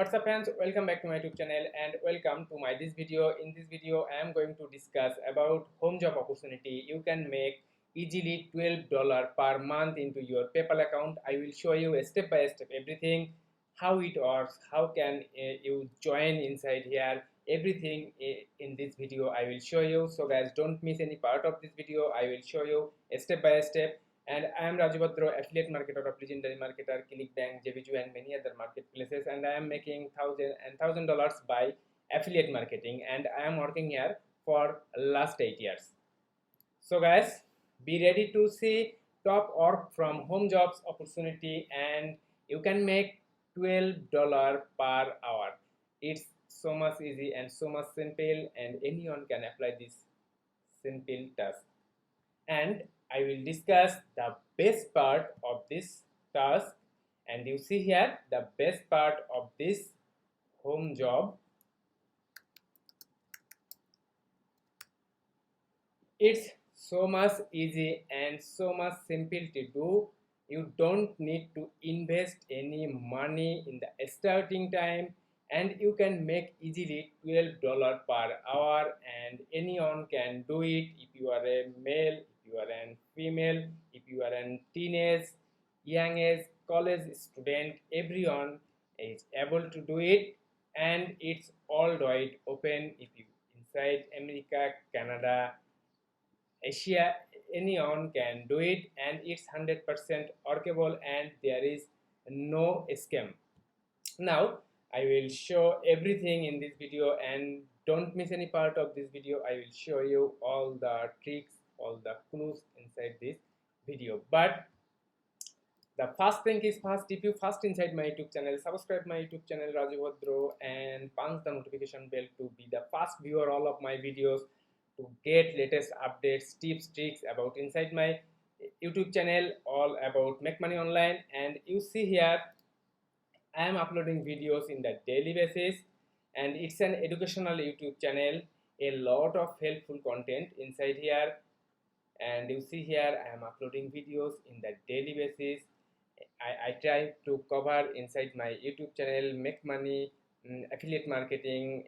What's up friends, welcome back to my YouTube channel and welcome to my this video. In this video I am going to discuss about home job opportunity. You can make easily $12 per month into your PayPal account. I will show you a step by step everything, how it works, how can you join inside here, everything in this video I will show you. So guys, don't miss any part of this video. I will show you a step by step. And I am Raju Bhadro, affiliate marketer of Legendary Marketer, ClickBank, JVju, and many other marketplaces. And I am making $1,000 by affiliate marketing, and I am working here for last 8 years. So guys, be ready to see top work from home jobs opportunity, and you can make $12 per hour. It's so much easy and so much simple, and anyone can apply this simple task. And I will discuss the best part of this task, and you see here the best part of this home job. It's so much easy and so much simple to do. You don't need to invest any money in the starting time, and you can make easily $12 per hour, and anyone can do it. If you are a male, if you are a female, if you are a teenage, young age, college student, everyone is able to do it. And it's all wide open. If you inside America, Canada, Asia, anyone can do it, and it's 100% workable, and there is no scam. Now I will show everything in this video, and don't miss any part of this video. I will show you all the tricks, all the clues inside this video. But the first thing is first, if you first inside my YouTube channel, subscribe my YouTube channel Raju Bhadro and punch the notification bell to be the first viewer all of my videos, to get latest updates, tips, tricks about inside my YouTube channel, all about make money online. And you see here I am uploading videos in the daily basis, and it's an educational YouTube channel, a lot of helpful content inside here. And you see here I am uploading videos in the daily basis. I try to cover inside my YouTube channel make money, affiliate marketing,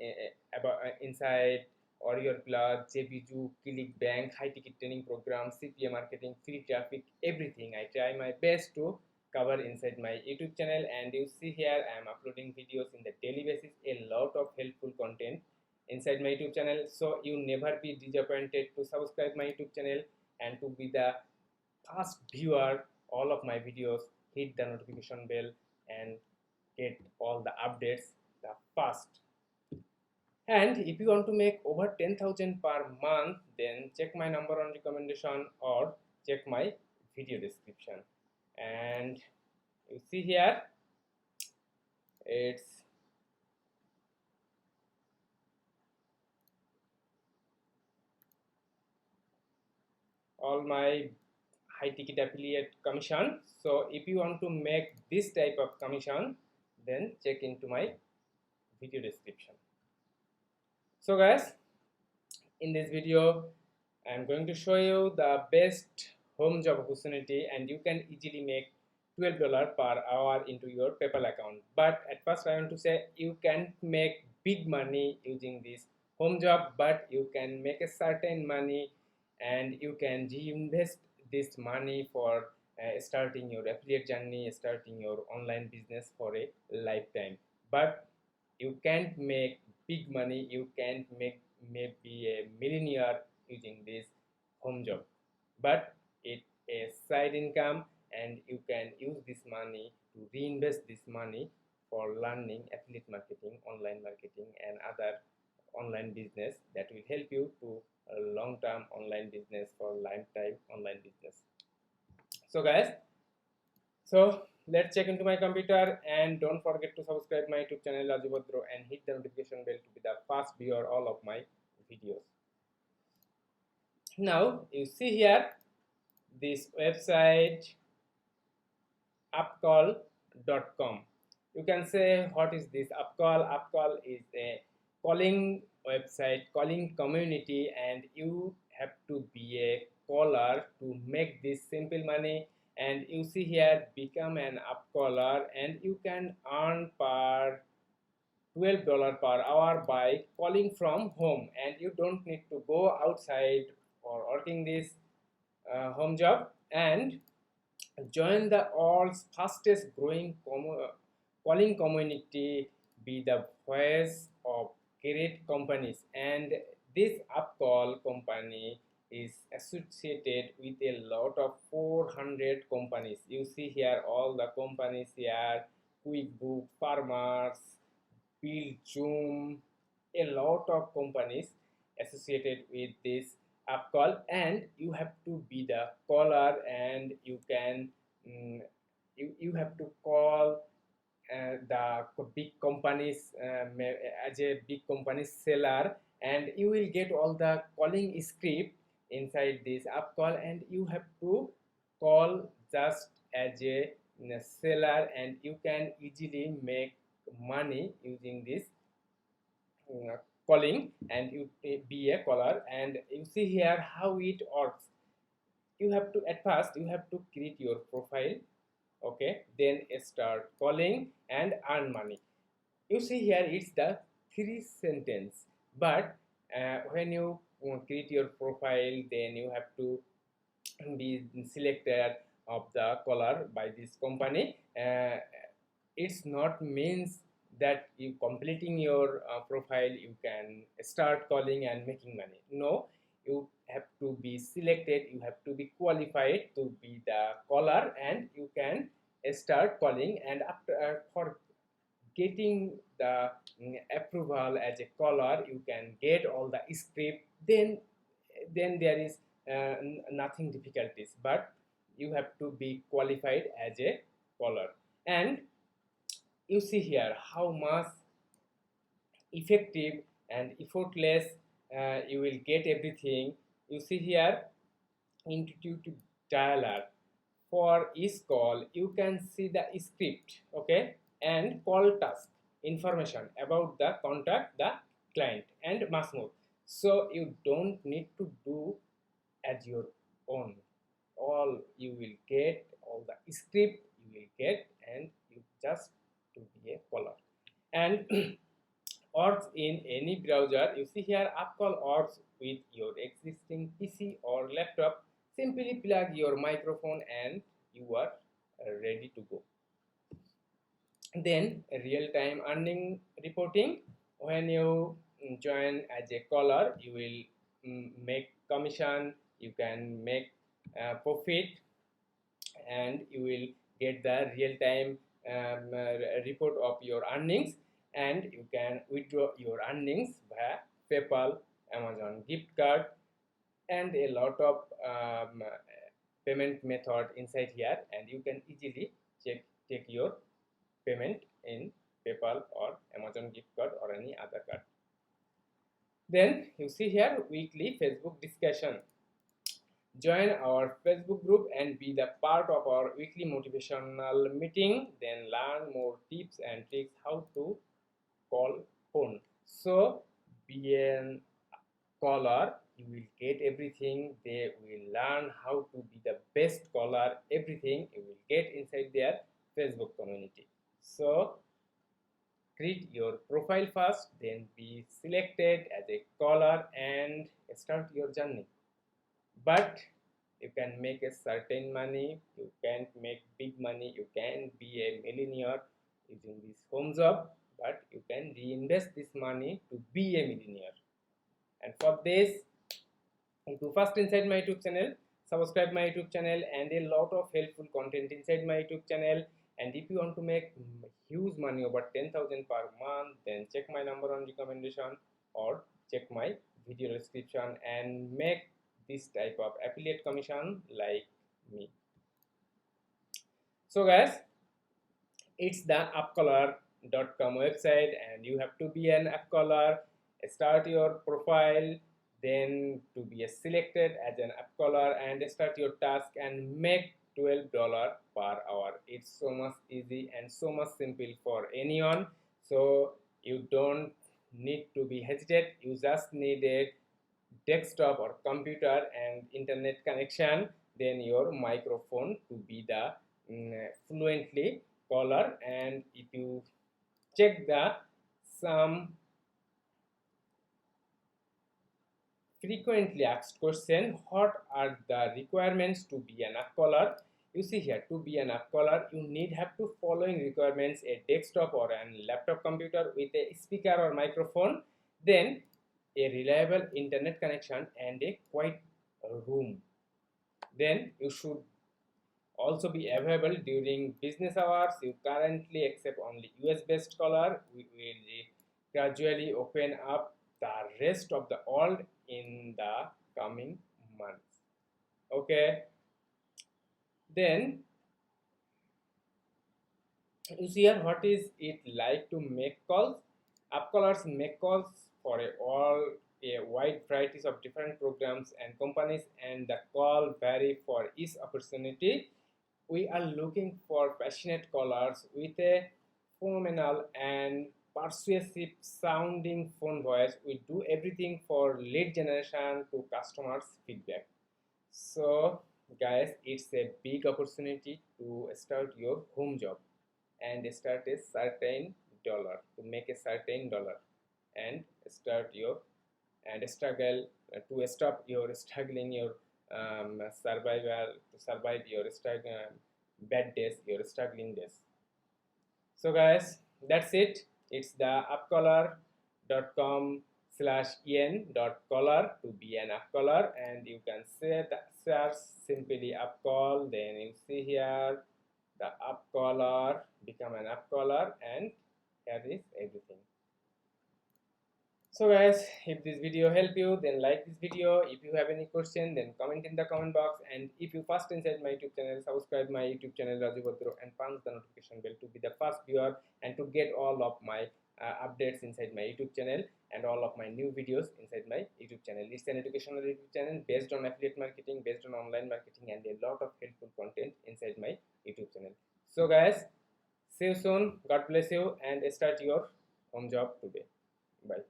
about inside Warrior Plus, JVju, ClickBank, high ticket training program, CPA marketing, free traffic, everything. I try my best to cover inside my YouTube channel. And you see here I am uploading videos in the daily basis, a lot of helpful content inside my YouTube channel. So you never be disappointed to subscribe my YouTube channel and to be the first viewer all of my videos. Hit the notification bell and get all the updates the first. And if you want to make over 10,000 per month, then check my number on recommendation or check my video description. And you see here it's all my high ticket affiliate commission. So if you want to make this type of commission, then check into my video description. So guys, in this video I am going to show you the best home job opportunity, and you can easily make $12 per hour into your PayPal account. But at first I want to say you can't make big money using this home job, but you can make a certain money, and you can reinvest this money for starting your affiliate journey, starting your online business for a lifetime. But you can't make big money, you can't make maybe a millionaire using this home job, but it's a side income, and you can use this money to reinvest this money for learning affiliate marketing, online marketing, and other online business that will help you to a long-term online business for lifetime online business. So guys, so let's check into my computer, and don't forget to subscribe my YouTube channel Raju Bhadro and hit the notification bell to be the first viewer all of my videos. Now you see here this website upcall.com. You can say, what is this Upcall? Upcall is a calling website, calling community, and you have to be a caller to make this simple money. And you see here become an upcaller, and you can earn per $12 per hour by calling from home, and you don't need to go outside for working this home job. And join the world's fastest growing calling community, be the voice of great companies. And this Upcall company is associated with a lot of 400 companies. You see here all the companies here: QuickBook, Farmers, Bill, Zoom, a lot of companies associated with this Upcall. And you have to be the caller, and you can you have to call the big companies as a big company seller, and you will get all the calling script inside this Upcall, and you have to call just as a seller, and you can easily make money using this calling, and you be a caller. And you see here how it works. You have to, at first you have to create your profile, okay, then start calling and earn money. You see here it's the three sentence, but when you create your profile, then you have to be selected of the caller by this company. It's not means that you completing your profile you can start calling and making money. No, you have to be selected, you have to be qualified to be the caller, and you can start calling. And after for getting the approval as a caller, you can get all the script. Then there is nothing difficulties, but you have to be qualified as a caller. And you see here how much effective and effortless you will get everything. You see here intuitive dialer. For each call you can see the script, okay, and call task information about the contact, the client, and much more. So you don't need to do at your own. All you will get, all the script you will get, and you just to be a caller. And works in any browser. You see here Upcall works with your existing PC or laptop. Simply plug your microphone and you are ready to go. Then real-time earning reporting. When you join as a caller, you will make commission, you can make profit, and you will get the real-time report of your earnings, and you can withdraw your earnings via PayPal, Amazon gift card, and a lot of payment method inside here, and you can easily take your payment in PayPal or Amazon gift card or any other card. Then you see here weekly Facebook discussion. Join our Facebook group and be the part of our weekly motivational meeting. Then learn more tips and tricks how to call phone. So be a caller, you will get everything. They will learn how to be the best caller. Everything you will get inside their Facebook community. So create your profile first, then be selected as a caller and start your journey. But you can make a certain money, you can't make big money, you can be a millionaire using this home job, but you can reinvest this money to be a millionaire. And for this, if you first inside my YouTube channel, subscribe my YouTube channel, and a lot of helpful content inside my YouTube channel. And if you want to make huge money over 10,000 per month, then check my number on recommendation or check my video description and make this type of affiliate commission like me. So guys, it's the Upcaller.com website, and you have to be an Upcaller. Start your profile, then to be selected as an Upcaller and start your task and make $12 per hour. It's so much easy and so much simple for anyone. So you don't need to be hesitant. You just need a desktop or computer and internet connection, then your microphone to be the fluently caller. And if you check the some frequently asked question: what are the requirements to be an app caller? You see here, to be an app caller you need have to following requirements: a desktop or a laptop computer with a speaker or microphone, then a reliable internet connection and a quiet room. Then you should also be available during business hours. You currently accept only US based caller. We will gradually open up the rest of the world in the coming months. Okay, then you see here, what is it like to make calls? App callers make calls for a wide varieties of different programs and companies, and the call vary for each opportunity. We are looking for passionate callers with a phenomenal and persuasive sounding phone voice. We do everything for lead generation to customers feedback. So guys, it's a big opportunity to start your home job and start a certain dollar, to make a certain dollar and start your and struggle to stop your struggling your survival, to survive your bad days, your struggling days. So guys, that's it. It's the appcaller.com/en.caller to be an appcaller, and you can say that search simply appcall. Then you see here the appcaller, become an appcaller, and here is everything. So guys, if this video helped you, then like this video. If you have any question, then comment in the comment box, and if you first inside my YouTube channel, subscribe my YouTube channel Raju Bhadro and punch the notification bell to be the first viewer and to get all of my updates inside my YouTube channel and all of my new videos inside my YouTube channel. It's an educational YouTube channel based on affiliate marketing, based on online marketing, and a lot of helpful content inside my YouTube channel. So guys, see you soon. God bless you, and start your home job today. Bye.